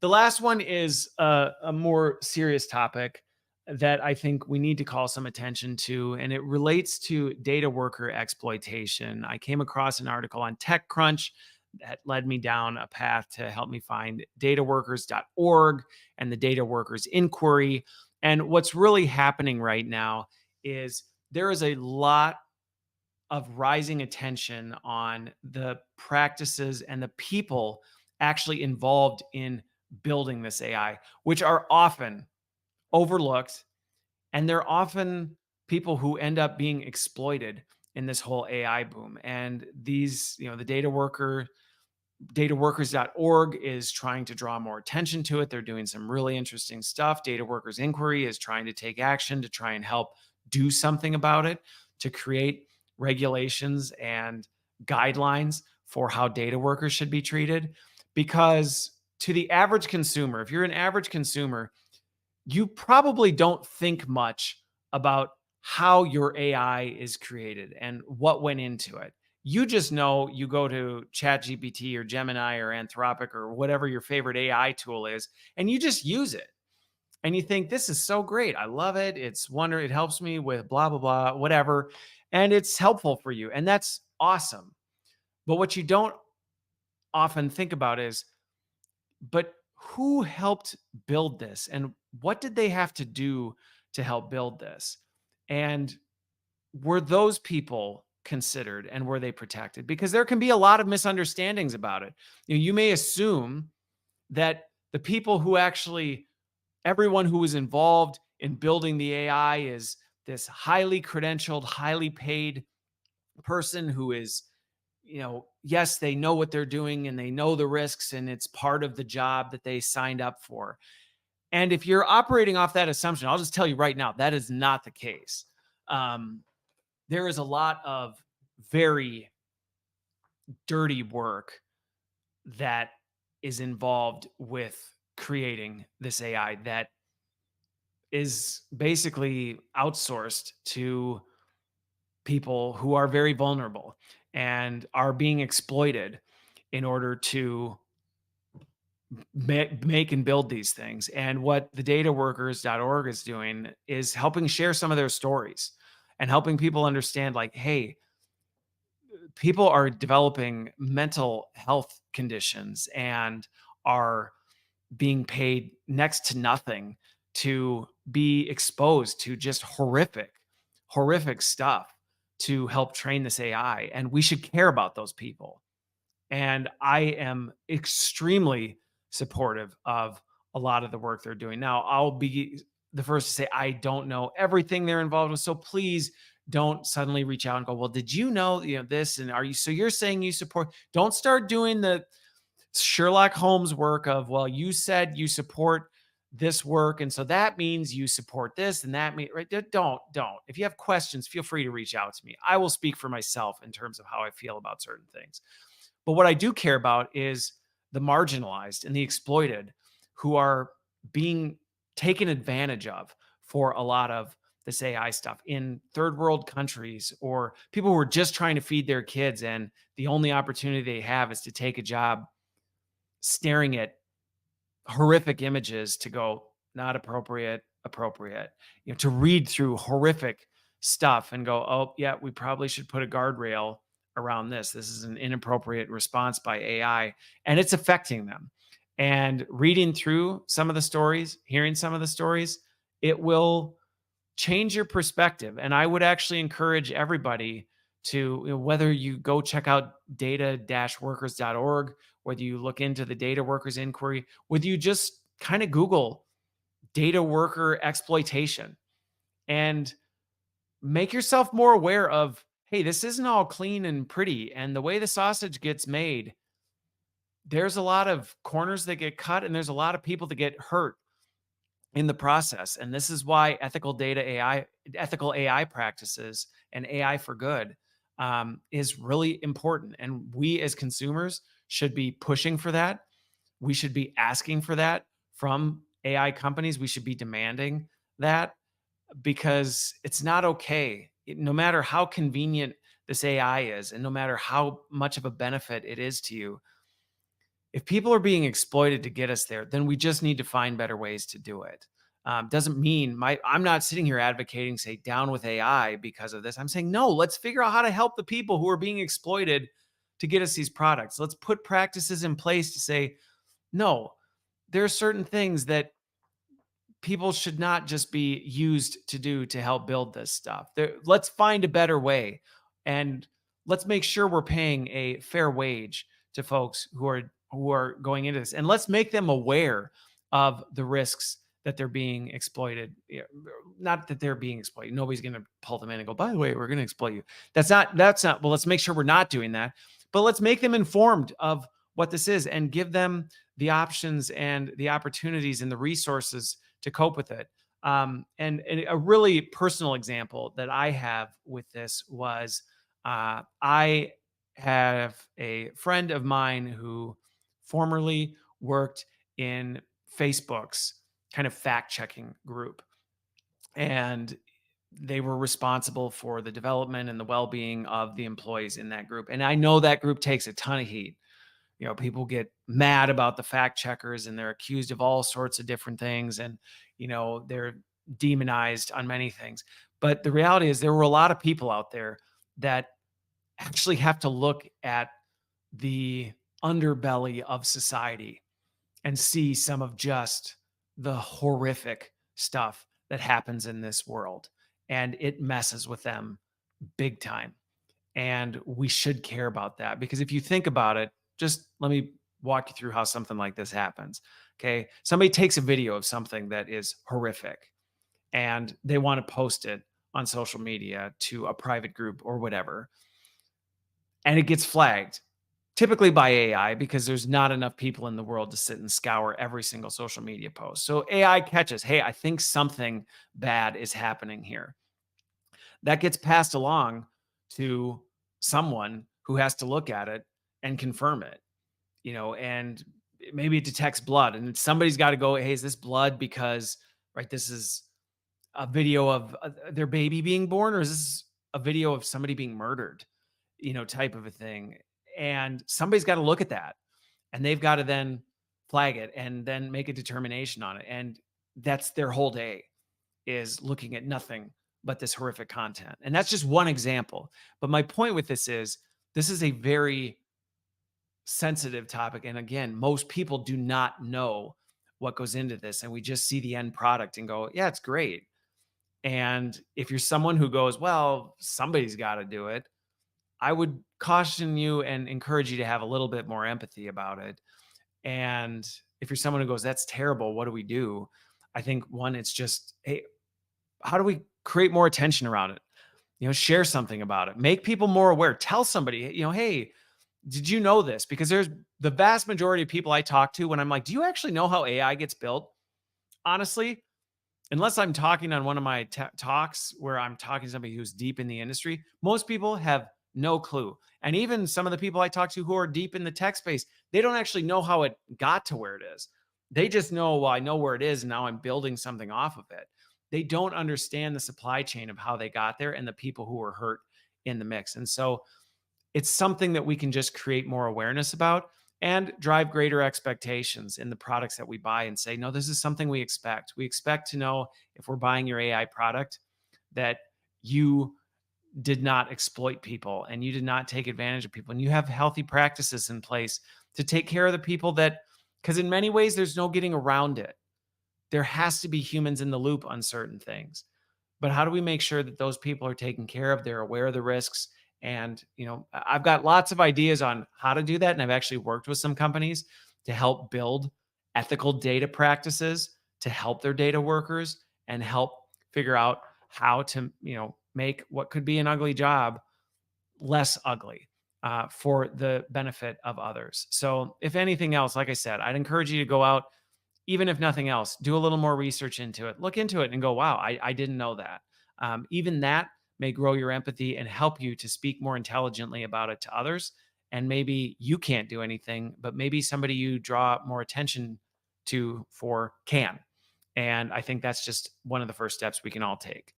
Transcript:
The last one is a more serious topic that I think we need to call some attention to, and it relates to data worker exploitation. I came across an article on TechCrunch that led me down a path to help me find dataworkers.org and the data workers inquiry. And what's really happening right now is there is a lot of rising attention on the practices and the people actually involved in building this AI, which are often overlooked. And they're often people who end up being exploited in this whole AI boom. And these, the dataworkers.org is trying to draw more attention to it. They're doing some really interesting stuff. Data Workers Inquiry is trying to take action to try and help do something about it, to create regulations and guidelines for how data workers should be treated. Because to the average consumer, if you're an average consumer, you probably don't think much about how your AI is created and what went into it. You just know you go to ChatGPT or Gemini or Anthropic or whatever your favorite AI tool is, and you just use it. And you think, this is so great. I love it. It helps me with blah, blah, blah, whatever. And it's helpful for you. And that's awesome. But what you don't often think about is, but who helped build this and what did they have to do to help build this? And were those people considered and were they protected? Because there can be a lot of misunderstandings about it. You may assume that the people who actually, everyone who was involved in building the AI is this highly credentialed, highly paid person who is, yes, they know what they're doing and they know the risks and it's part of the job that they signed up for. And if you're operating off that assumption, I'll just tell you right now, that is not the case. Um, there is a lot of very dirty work that is involved with creating this AI that is basically outsourced to people who are very vulnerable and are being exploited in order to make and build these things. And what the dataworkers.org is doing is helping share some of their stories and helping people understand, like, hey, people are developing mental health conditions and are being paid next to nothing to be exposed to just horrific stuff to help train this AI. And we should care about those people. And I am extremely supportive of a lot of the work they're doing. Now, I'll be the first to say I don't know everything they're involved with. So please don't suddenly reach out and go, well, did you know, this? And you're saying you support, don't start doing the Sherlock Holmes work of, well, you said you support this work. And so that means you support this and that means, right? Don't. If you have questions, feel free to reach out to me. I will speak for myself in terms of how I feel about certain things. But what I do care about is the marginalized and the exploited who are being taken advantage of for a lot of this AI stuff in third world countries, or people who are just trying to feed their kids. And the only opportunity they have is to take a job staring at horrific images to go, not appropriate, appropriate, to read through horrific stuff and go, oh, yeah, we probably should put a guardrail around this. This is an inappropriate response by AI, and it's affecting them. And reading through some of the stories, hearing some of the stories, it will change your perspective. And I would actually encourage everybody to, whether you go check out data-workers.org, whether you look into the data workers inquiry, whether you just kind of Google data worker exploitation and make yourself more aware of, hey, this isn't all clean and pretty. And the way the sausage gets made, there's a lot of corners that get cut and there's a lot of people that get hurt in the process. And this is why ethical AI practices and AI for good is really important. And we as consumers should be pushing for that. We should be asking for that from AI companies. We should be demanding that, because it's not okay. No matter how convenient this AI is, and no matter how much of a benefit it is to you, If people are being exploited to get us there, then we just need to find better ways to do it. Doesn't mean I'm not sitting here advocating, say, down with AI because of this. I'm saying, no, let's figure out how to help the people who are being exploited to get us these products. Let's put practices in place to say, no, there are certain things that people should not just be used to do to help build this stuff. Let's find a better way, and let's make sure we're paying a fair wage to folks who are going into this, and let's make them aware of the risks that they're being exploited. Not that they're being exploited. Nobody's going to pull them in and go, by the way, we're going to exploit you. That's not, well, let's make sure we're not doing that, but let's make them informed of what this is and give them the options and the opportunities and the resources to cope with it. And a really personal example that I have with this was I have a friend of mine who formerly worked in Facebook's kind of fact checking group. And they were responsible for the development and the well being of the employees in that group. And I know that group takes a ton of heat. People get mad about the fact checkers and they're accused of all sorts of different things, and they're demonized on many things. But the reality is there were a lot of people out there that actually have to look at the underbelly of society and see some of just the horrific stuff that happens in this world, and it messes with them big time. And we should care about that, because if you think about it, just let me walk you through how something like this happens. Okay. Somebody takes a video of something that is horrific and they want to post it on social media to a private group or whatever. And it gets flagged, typically by AI, because there's not enough people in the world to sit and scour every single social media post. So AI catches, hey, I think something bad is happening here. That gets passed along to someone who has to look at it and confirm it, and maybe it detects blood and somebody's got to go, hey, is this blood because, right, this is a video of their baby being born, or is this a video of somebody being murdered, type of a thing. And somebody's got to look at that, and they've got to then flag it and then make a determination on it. And that's their whole day, is looking at nothing but this horrific content. And that's just one example. But my point with this is a very sensitive topic. And again, most people do not know what goes into this. And we just see the end product and go, yeah, it's great. And if you're someone who goes, well, somebody's got to do it, I would caution you and encourage you to have a little bit more empathy about it. And if you're someone who goes, that's terrible, what do we do? I think one, it's just, hey, how do we create more attention around it? Share something about it, make people more aware, tell somebody, hey, did you know this? Because there's the vast majority of people I talk to when I'm like, do you actually know how AI gets built? Honestly, unless I'm talking on one of my talks where I'm talking to somebody who's deep in the industry, most people have no clue. And even some of the people I talk to who are deep in the tech space, they don't actually know how it got to where it is. They just know, well, I know where it is and now I'm building something off of it. They don't understand the supply chain of how they got there and the people who were hurt in the mix. And so it's something that we can just create more awareness about and drive greater expectations in the products that we buy, and say, no, this is something we expect. We expect to know, if we're buying your AI product, that you did not exploit people and you did not take advantage of people, and you have healthy practices in place to take care of the people that, because in many ways, there's no getting around it. There has to be humans in the loop on certain things. But how do we make sure that those people are taken care of? They're aware of the risks. And, I've got lots of ideas on how to do that. And I've actually worked with some companies to help build ethical data practices to help their data workers and help figure out how to, make what could be an ugly job less ugly, for the benefit of others. So if anything else, like I said, I'd encourage you to go out, even if nothing else, do a little more research into it, look into it and go, wow, I didn't know that. Even that may grow your empathy and help you to speak more intelligently about it to others. And maybe you can't do anything, but maybe somebody you draw more attention to for can. And I think that's just one of the first steps we can all take.